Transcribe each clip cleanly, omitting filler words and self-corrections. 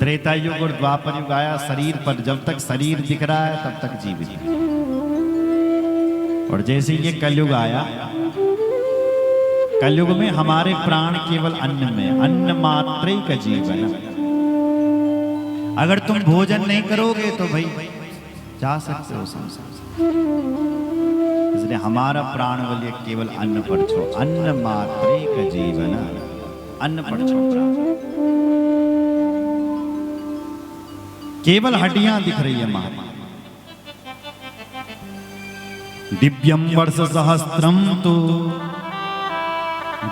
त्रेता युग और द्वापर युग आया, शरीर पर जब तक शरीर दिख रहा है तब तक जीवित है। और जैसे ये कलयुग आया, कलयुग में हमारे प्राण केवल अन्न में, अन्न मात्र का जीवन। अगर तुम भोजन नहीं करोगे तो भाई जा सकते हो संसार से। इसलिए हमारा प्राण बल्य केवल अन्न पर छो, अन्न मात्र का जीवन, अन्न पर छो प्राण। केवल हड्डियां दिख रही है महात्मा। दिव्यम वर्ष सहस्त्रम तो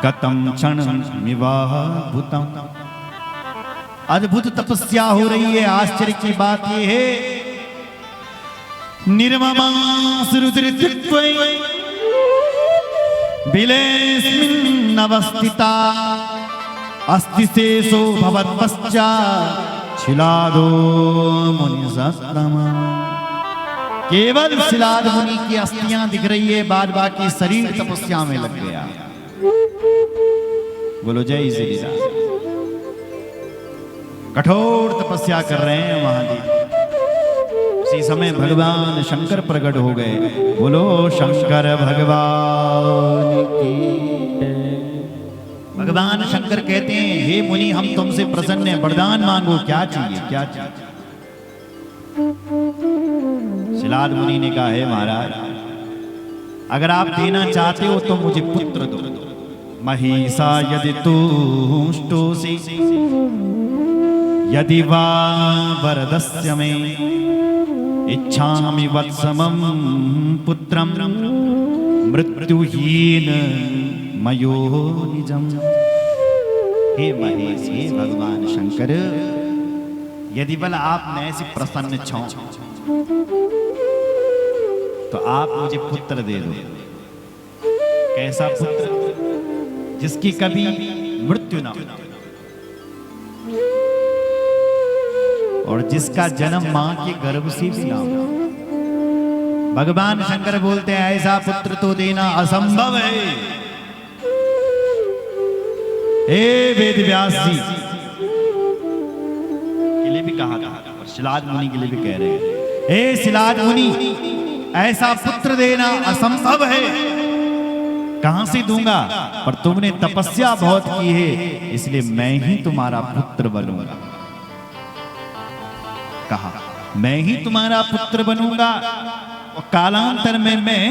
गतम क्षणमिवाह भूतम। अद्भुत तपस्या हो रही है। आश्चर्य की बात यह है, निर्ममास रुद्रत्वै बिलेस्मिन् अवस्थिता अस्ति शेषो भवत्पश्चात् शिलादो मुनि सत्तम। केवल शिलाद मुनि की अस्थियां दिख रही है, बाद बाकी शरीर तपस्या में लग गया। बोलो जय श्री राम। कठोर तपस्या कर रहे हैं महादेव। उसी समय भगवान शंकर प्रकट हो गए। बोलो शंकर भगवान की। भगवान शंकर कहते हैं, हे मुनि हम तुमसे प्रसन्न हैं, वरदान मांगो, क्या चाहिए क्या चाहिए। शिलाद मुनि ने कहा, है महाराज अगर आप देना चाहते हो तो मुझे पुत्र दो। महिषा यदि तुष्टोसि यदि वा वरदस्य मे इच्छामि वत्समं पुत्रं मृत्युहीन मयो निजम। हे महेश, हे भगवान शंकर, यदि बल आप मैं से प्रसन्न छो तो आप मुझे पुत्र दे दो। कैसा पुत्र? जिसकी कभी मृत्यु ना हो और जिसका जन्म मां के गर्भ से भी ना हो। भगवान शंकर बोलते हैं, ऐसा पुत्र तो देना असंभव है। हे वेद व्यास जी के लिए भी कहा था और शिलाद मुनि के लिए भी कह रहे हैं, हे शिलाद मुनि ऐसा पुत्र देना असंभव है। कहां से दूंगा? पर तुमने तपस्या बहुत की है, इसलिए मैं ही तुम्हारा पुत्र बनूंगा। कहा मैं ही तुम्हारा पुत्र बनूंगा और कालांतर में मैं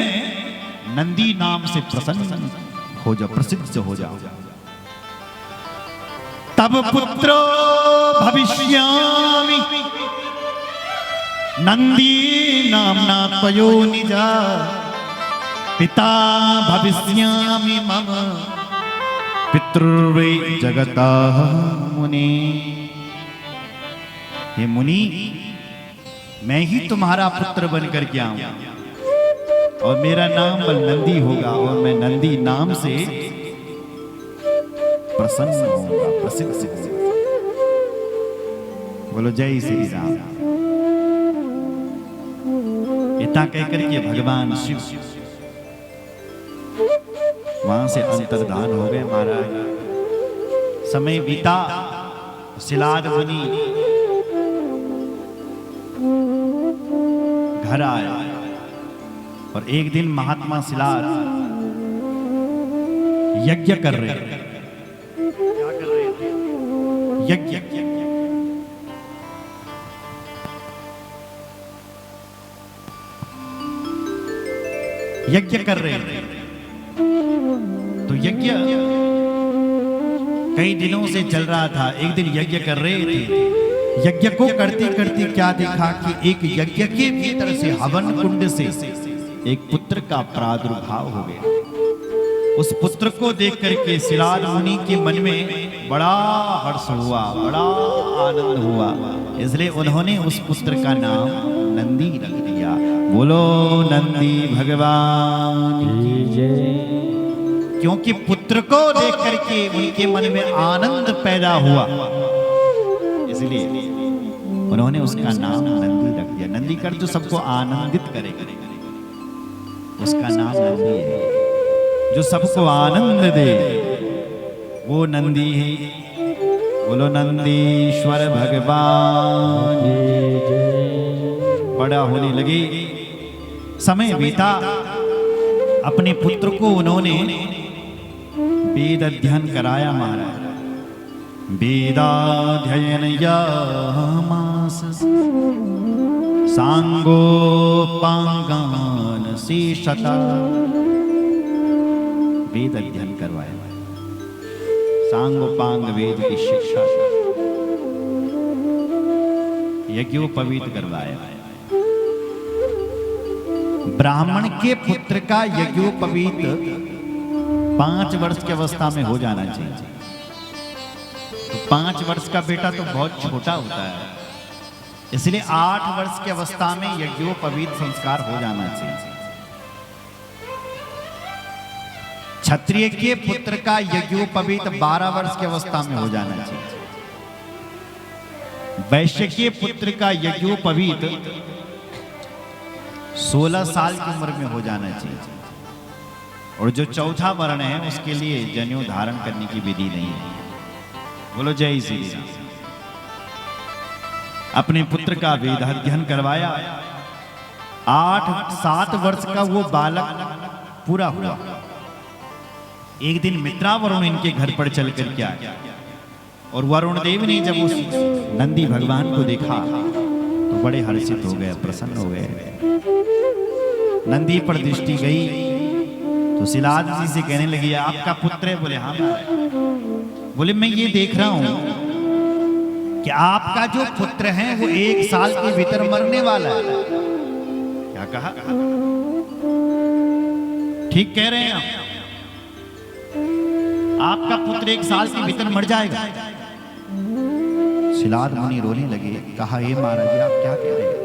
नंदी नाम से प्रसन्न हो जाओ, प्रसिद्ध हो जाओ। तब पुत्रो भविष्यामि नंदी नामना त्वयो निजा पिता भविष्यामि मम पितृर्वै जगतः मुनि। हे मुनि मैं ही तुम्हारा पुत्र बनकर के आऊंगा और मेरा नाम बल नंदी होगा और मैं नंदी नाम से प्रसन्न होगा, प्रसिद्ध होगा। बोलो जय श्री राम। इतना कहकर के भगवान शिव वहां से अंतर्धान हो गए। महाराज समय बीता, शिलाद मुनि घर आया और एक दिन महात्मा शिलाद यज्ञ कर रहे थे। क्या कर रहे थे? यज्ञ यज्ञ कर रहे थे। तो यज्ञ कई दिनों से चल रहा था। एक दिन यज्ञ कर रहे थे। यज्ञ को करते करते क्या देखा कि एक यज्ञ के भीतर से हवन कुंड से एक पुत्र का प्रादुर्भाव हो गया। उस पुत्र को देख करके शिलाद मुनि के मन में बड़ा हर्ष हुआ, बड़ा आनंद हुआ। इसलिए उन्होंने उस पुत्र का नाम नंदी रख दिया। बोलो नंदी भगवान की जय। क्योंकि पुत्र को देख करके उनके मन में आनंद पैदा हुआ, इसलिए उन्होंने उसका नाम नंदी रख दिया। नंदी कर जो सबको आनंदित करे, उसका नाम नंदी है। जो सबको आनंद दे वो नंदी है, बोलो नंदीश्वर भगवान। बड़ा होने लगे, समय बीता, अपने पुत्र को उन्होंने वेद अध्ययन कराया महाराज। वेदाध्ययन यामास सांगोपांगान शेषता। वेद अध्ययन करवाया, सांगोपांग वेद की शिक्षा, यज्ञोपवीत करवाया। ब्राह्मण के पुत्र का यज्ञोपवीत 5 वर्ष की अवस्था में हो जाना चाहिए। तो 5 वर्ष का बेटा तो बहुत छोटा होता है, इसलिए 8 वर्ष की अवस्था में यज्ञोपवीत संस्कार हो जाना चाहिए। क्षत्रिय के पुत्र का यज्ञोपवीत 12 वर्ष की अवस्था में हो जाना चाहिए। वैश्य के पुत्र का यज्ञोपवीत 16 साल की उम्र में हो जाना चाहिए। और जो चौथा वर्ण है उसके लिए जनेऊ धारण करने की विधि नहीं है। बोलो जय श्री राम। अपने पुत्र का वेद अध्ययन करवाया। 7 वर्ष का वो बालक पूरा हुआ। एक दिन मित्रा वरुण इनके घर पर चल कर के आया, और वरुण देव ने जब उस नंदी भगवान को देखा तो बड़े हर्षित हो गए, प्रसन्न हो गए। नंदी पर दृष्टि गई तो सिलाद जी से कहने लगी, आपका पुत्र है? बोले हाँ। बोले मैं ये देख रहा हूं कि आपका जो पुत्र है वो 1 साल के भीतर मरने वाला है। क्या कहा? ठीक कह रहे हैं आपका पुत्र 1 साल के भीतर मर जाएगा। सिलाद मुनि रोने लगे, कहा हे महाराज आप क्या कह रहे हैं?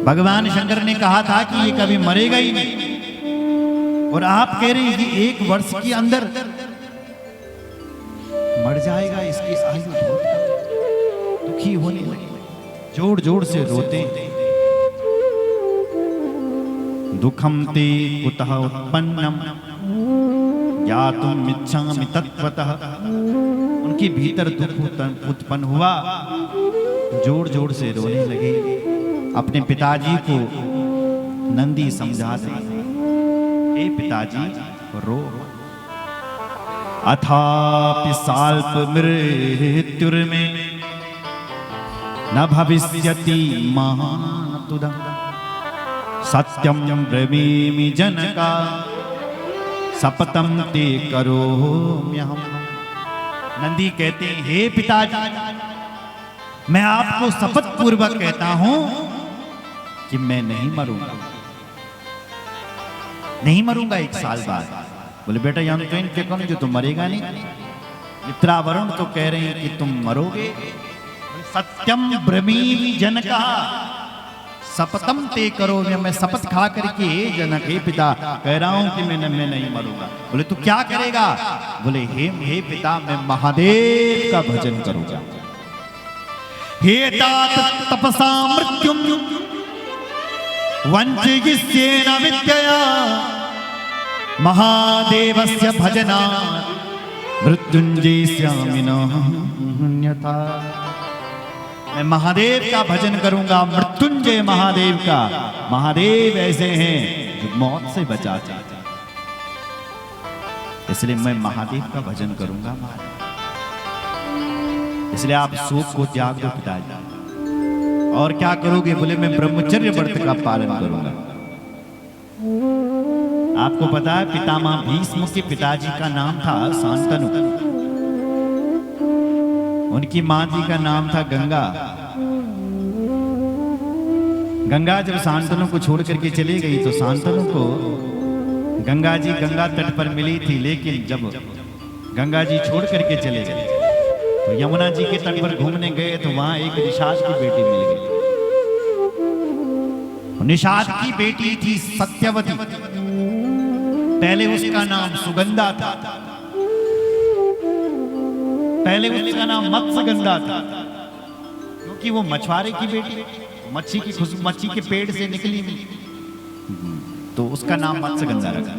भगवान शंकर ने कहा था कि ये कभी मरेगा ही नहीं, और आप कह रहे हैं कि 1 वर्ष के अंदर मर जाएगा। इसकी आयु बहुत कम। दुखी होने लगे, जोर जोर से रोते। दुखम ते कुतः उत्पन्नम ज्ञातुम् इच्छामि तत्त्वतः। उनके भीतर दुख उत्पन्न हुआ, जोर जोर से रोने लगे। अपने पिताजी को नंदी समझाते, हे पिताजी रो। अथापि साल्प मृत्युर्मे न भविष्यति महातुदं सत्यं ब्रवीमि जनका सपतम ते करोम्यहम्। नंदी कहते हैं, हे पिताजी मैं आपको शपथ पूर्वक कहता हूं कि मैं नहीं मरूंगा, नहीं मरूंगा 1 साल बाद। बोले बेटा यहाँ तो इनके कम जो तुम मरेगा नहीं। मित्रा वरुण तो कह रहे हैं कि तुम मरोगे। सत्यम ब्रवीमि जनका सपतम ते करो। मैं शपथ खा करके जनक हे पिता कह रहा हूं कि मैं नहीं मरूंगा। बोले तू क्या करेगा? बोले हे पिता मैं महादेव का भजन करूंगा। हे तात तपसा मृत्युम वंचिष्येन विद्यया महादेवस्य भजनात् मृत्युंजयिष्यामि नान्यथा। मैं महादेव का भजन करूंगा, मृत्युंजय महादेव का। महादेव ऐसे हैं जो मौत से बचाते हैं, इसलिए मैं महादेव का भजन करूंगा। इसलिए आप शोक को त्याग दो पिताजी। और क्या करोगे? बोले मैं ब्रह्मचर्य व्रत का पालन करूंगा। आपको पता है पितामह भीष्म के पिताजी का नाम था शांतनु, उनकी मां जी का नाम था गंगा। गंगा जब शांतनु को छोड़ करके चली गई तो शांतनु को गंगा जी गंगा तट पर मिली थी, लेकिन जब गंगा जी छोड़ करके चले गए तो यमुना जी के तट पर घूमने गए तो वहां एक निषाद की बेटी मिल गई। निषाद की बेटी थी सत्यवती। पहले उसका नाम सुगंधा था, पहले उसका नाम मत्स्यगंधा था, क्योंकि वो मछुआरे की बेटी, मच्छी की खुशबू मच्छी के पेड़ से निकली तो उसका नाम मत्स्यगंधा रखा।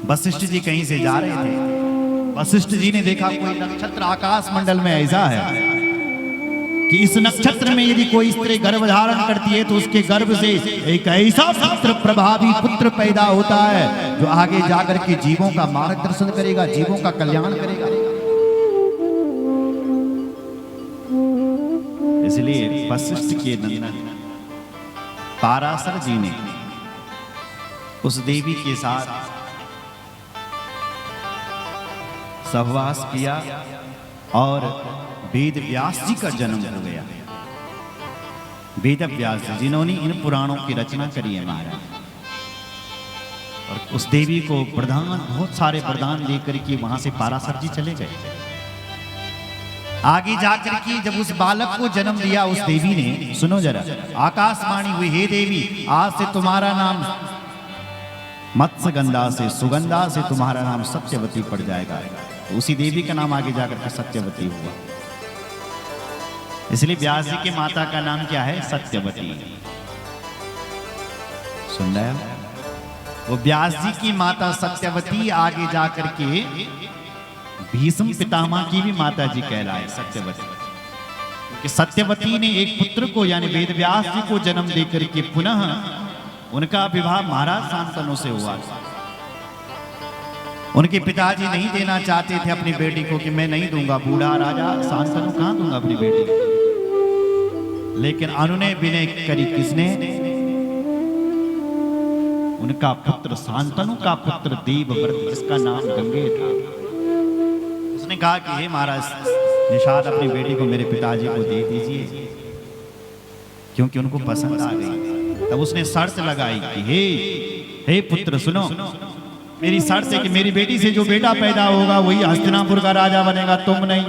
वशिष्ठ जी कहीं से जा रहे थे, वशिष्ठ जी ने देखा कोई नक्षत्र आकाश मंडल में ऐसा है कि इस नक्षत्र में यदि कोई स्त्री गर्भ धारण करती है तो उसके गर्भ से एक ऐसा पुत्र प्रभावी पुत्र पैदा होता है जो आगे जाकर के जीवों का मार्गदर्शन करेगा, जीवों का कल्याण करेगा। इसलिए वशिष्ठ के नंदन पाराशर जी ने उस देवी के साथ सहवास किया और वेद व्यास जी का जन्म हो गया। वेद व्यास जी जिन्होंने इन पुराणों की रचना करी है महाराज, और उस देवी को प्रदान, बहुत सारे प्रदान लेकर के वहां से पाराशर जी चले गए। आगे जाकर के जब उस बालक को जन्म दिया उस देवी ने, सुनो जरा, आकाशवाणी हुई, हे देवी आज से तुम्हारा नाम मत्स्यगंधा से सुगंधा से तुम्हारा नाम सत्यवती पड़ जाएगा। उसी देवी का नाम आगे जाकर के सत्यवती हुआ। इसलिए व्यास जी की माता का नाम क्या है? सत्यवती। सुन रहे हो? वो व्यास जी की माता सत्यवती आगे जाकर के भीष्म पितामह की भी माता जी कहलाए सत्यवती, क्योंकि सत्यवती ने एक पुत्र को यानी वेद व्यास जी को जन्म देकर के पुनः उनका विवाह महाराज शांतनु से हुआ। उनके पिताजी नहीं देना चाहते थे अपनी बेटी को कि मैं नहीं दूंगा, बूढ़ा राजा शांतनु कहां दूंगा अपनी बेटी को। लेकिन अनुनय विनय करी किसने? उनका पुत्र शांतनु का पुत्र देवव्रत, जिसका नाम गंगे था। उसने कहा कि हे महाराज निषाद अपनी बेटी को मेरे पिताजी को दे दीजिए, क्योंकि उनको पसंद आ गई। तब उसने शर्त लगाई कि हे पुत्र सुनो, मेरी शर्त है कि मेरी बेटी से जो बेटा पैदा होगा वही हस्तिनापुर का राजा बनेगा, तुम नहीं।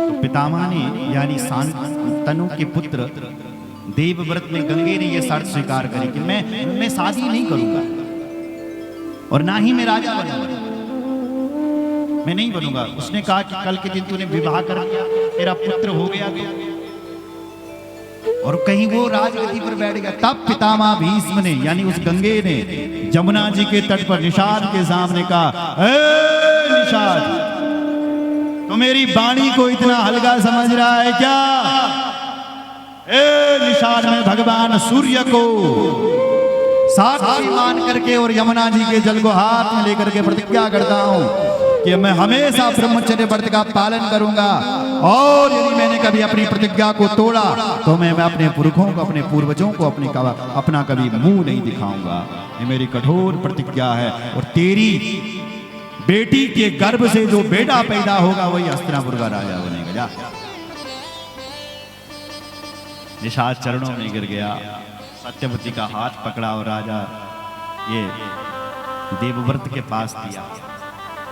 तो पितामह ने यानी शांतनु के पुत्र देवव्रत ने, गंगे ने यह शर्त स्वीकार करी कि मैं शादी नहीं करूंगा और ना ही मैं राजा बनूंगा, मैं नहीं बनूंगा। उसने कहा कि कल के दिन तूने विवाह कर लिया, तेरा पुत्र हो गया तो, और कहीं वो राजगद्दी पर बैठ गया। तब पितामह भीष्म ने यानी उस गंगे ने जमुना जी के तट पर निषाद के सामने कहा, ए निषाद, तो मेरी वाणी को इतना हल्का समझ रहा है क्या? ए निषाद, मैं भगवान सूर्य को साक्षी मान करके और यमुना जी के जल को हाथ में लेकर के प्रतिज्ञा करता हूं कि मैं हमेशा ब्रह्मचर्य व्रत का पालन करूंगा, और यदि मैंने कभी अपनी प्रतिज्ञा को तोड़ा तो मैं अपने पुरखों को, अपने पूर्वजों को अपना कभी मुंह नहीं दिखाऊंगा। ये मेरी कठोर प्रतिज्ञा है। और तेरी बेटी के गर्भ से जो बेटा पैदा होगा वही हस्तिनापुर का राजा बनेगा। जा। निषाद चरणों में गिर गया, सत्यवती का हाथ पकड़ा और राजा ये देवव्रत के पास दिया।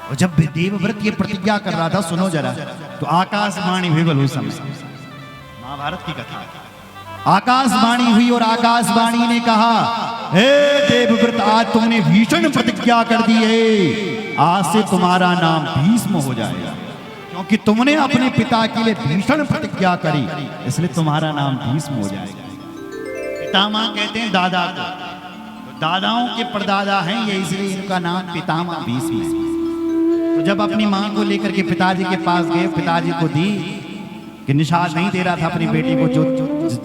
और जब देवव्रत ये प्रतिज्ञा कर रहा था, सुनो जरा, तो आकाशवाणी हुई। बोलो समय महाभारत की कथा, आकाशवाणी हुई और आकाशवाणी ने कहा, हे देवव्रत, आज तुमने भीषण प्रतिज्ञा कर दी है, आज से तुम्हारा नाम भीष्म हो जाएगा, क्योंकि तुमने अपने पिता के लिए भीषण प्रतिज्ञा करी, इसलिए तुम्हारा नाम भीष्म हो जाएगा। पितामह कहते हैं दादा को, तो दादाओं के परदादा हैं ये, इसलिए इनका नाम पितामह भीष्म है। तो जब अपनी मां को लेकर के पिताजी के पास गए, पिताजी को दी कि निषाद नहीं दे रहा था अपनी बेटी को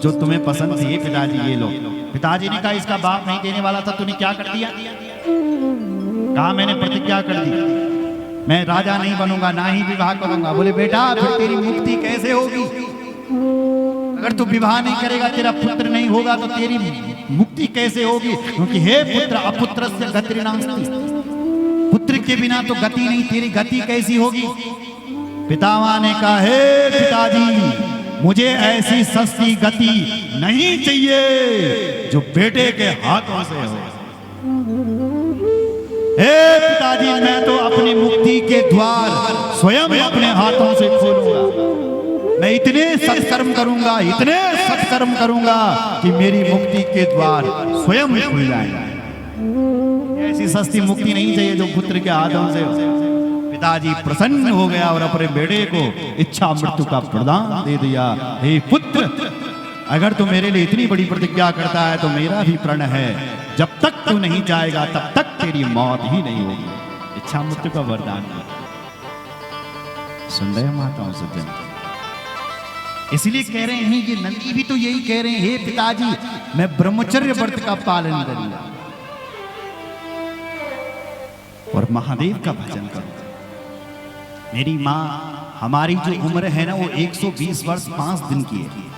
जो तुम्हें पसंद थी, पिताजी ये लो। पिताजी ने कहा इसका बाप नहीं देने वाला था, तूने क्या कर दिया? कहा मैंने प्रतिज्ञा कर दी, मैं राजा नहीं बनूंगा, ना ही विवाह करूंगा। बोले बेटा फिर तेरी मुक्ति कैसे होगी? अगर तू विवाह नहीं करेगा, तेरा पुत्र नहीं होगा, तो तेरी मुक्ति कैसे होगी? क्योंकि हे पुत्र, अपुत्रस्य गति नास्ति, पुत्र के बिना तो गति नहीं, तेरी गति कैसी होगी? पितामह ने कहा, हे पिताजी, मुझे ऐसी सस्ती गति नहीं चाहिए जो बेटे के हाथों से हो। हे पिताजी, मैं तो अपनी मुक्ति के द्वार स्वयं अपने हाथों से खोलूंगा। मैं इतने सत्कर्म करूंगा, इतने सत्कर्म करूंगा कि मेरी मुक्ति के द्वार स्वयं खुल जाएंगे। ऐसी सस्ती मुक्ति नहीं चाहिए जो पुत्र के हाथों से हो। पिताजी प्रसन्न हो गया और अपने बेटे को इच्छा मृत्यु का प्रदान दे दिया। हे पुत्र, अगर तू मेरे लिए इतनी बड़ी प्रतिज्ञा करता है तो मेरा भी प्रण है, जब तक तू नहीं जाएगा तब तक तेरी मौत ही नहीं होगी। इच्छा मृत्यु का वरदान दिया। सुन रहे माताओं सज्जन, इसलिए कह रहे हैं, ये नंदी भी तो यही कह रहे हैं, हे पिताजी मैं ब्रह्मचर्य व्रत का पालन करूंगा और महादेव का भजन करूंगा। मेरी माँ, हमारी जो उम्र है ना वो 120 वर्ष 5 दिन की है।